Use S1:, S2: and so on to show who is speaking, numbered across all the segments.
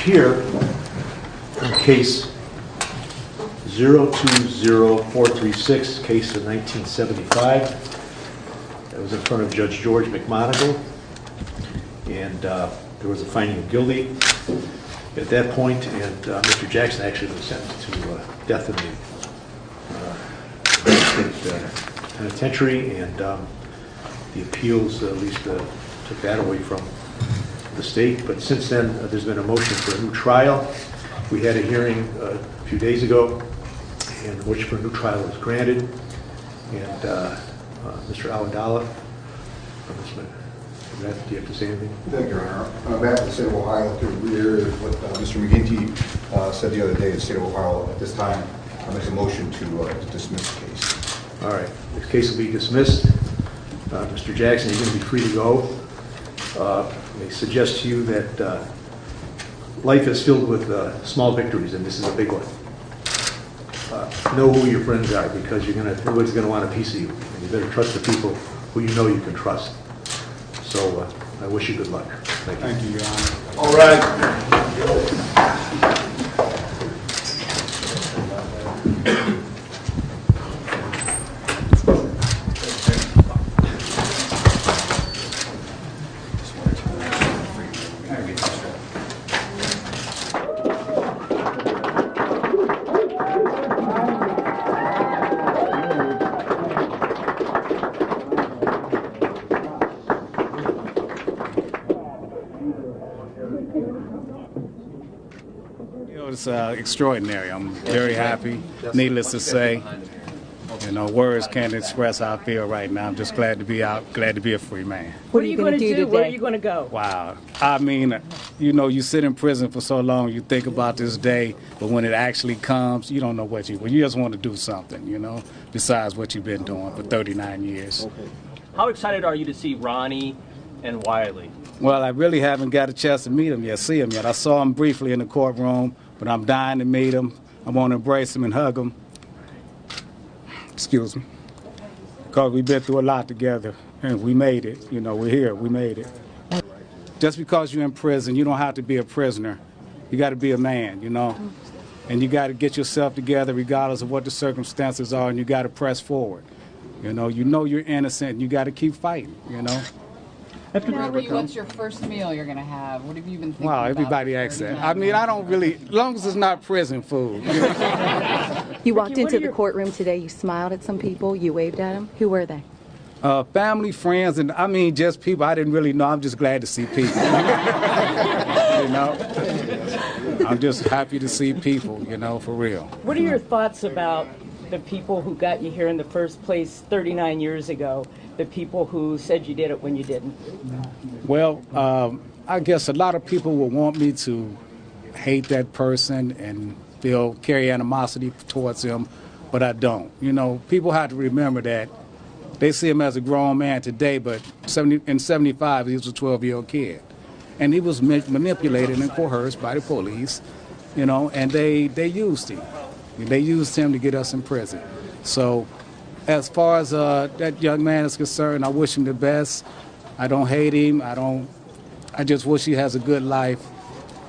S1: here on case 020436, case of 1975. That was in front of Judge George McMonigle, and there was a finding of guilty at that point, and Mr. Jackson actually was sentenced to death in the state penitentiary, and the appeals at least took that away from the state. But since then, there's been a motion for a new trial. We had a hearing a few days ago, in which for a new trial was granted, and Mr. Awadallah, do you have to say anything?
S2: Thank you, Your Honor. On behalf of the state of Ohio, to reiterate what Mr. McGinty said the other day, the state of Ohio at this time, I make a motion to dismiss the case.
S1: All right, the case will be dismissed. Mr. Jackson, you're going to be free to go. I suggest to you that life is filled with small victories, and this is a big one. Know who your friends are, because everybody's going to want a piece of you, and you better trust the people who you know you can trust. So I wish you good luck. Thank you.
S2: Thank you, Your Honor.
S1: All right.
S3: It's extraordinary. I'm very happy. Needless to say, words can't express how I feel right now. I'm just glad to be out, glad to be a free man.
S4: What are you going to do today? Where are you going to go?
S3: Wow. I mean, you sit in prison for so long, you think about this day, but when it actually comes, you don't know what you just want to do something, besides what you've been doing for 39 years.
S5: Okay. How excited are you to see Ronnie and Wiley?
S3: Well, I really haven't got a chance to meet him yet, see him yet. I saw him briefly in the courtroom, but I'm dying to meet him. I want to embrace him and hug him. Excuse me. Because we've been through a lot together, and we made it. We're here. We made it. Just because you're in prison, you don't have to be a prisoner. You got to be a man, And you got to get yourself together regardless of what the circumstances are, and you got to press forward. You know you're innocent, and you got to keep fighting,
S6: What's your first meal you're going to have? What have you been thinking about?
S3: Wow, everybody asks that. I mean, I don't really, as long as it's not prison food.
S4: You walked into the courtroom today, you smiled at some people, you waved at them. Who were they?
S3: Family, friends, and just people I didn't really know. I'm just glad to see people. I'm just happy to see people, for real.
S7: What are your thoughts about the people who got you here in the first place 39 years ago, the people who said you did it when you didn't?
S3: Well, I guess a lot of people will want me to hate that person and carry animosity towards him, but I don't. People have to remember that they see him as a grown man today, but in 75, he was a 12-year-old kid. And he was manipulated and coerced by the police, and they used him. They used him to get us in prison. So as far as that young man is concerned, I wish him the best. I don't hate him. I just wish he has a good life.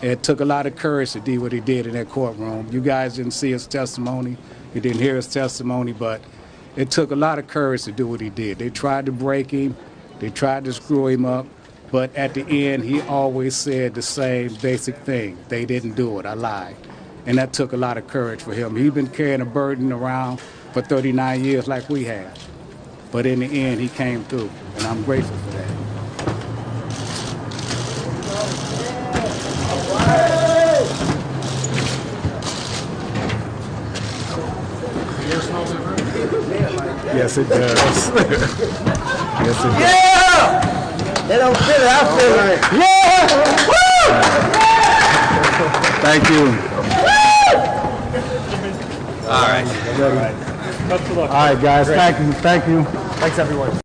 S3: It took a lot of courage to do what he did in that courtroom. You guys didn't see his testimony. You didn't hear his testimony, but it took a lot of courage to do what he did. They tried to break him. They tried to screw him up. But at the end, he always said the same basic thing. They didn't do it. I lied. And that took a lot of courage for him. He's been carrying a burden around for 39 years like we have. But in the end, he came through, and I'm grateful for that. Yes, it does. Yes, it does.
S8: Yeah! They don't feel it. I feel it. Yeah! Woo!
S3: Thank you.
S8: All right.
S3: All right, guys. Thank you.
S8: Thanks, everyone.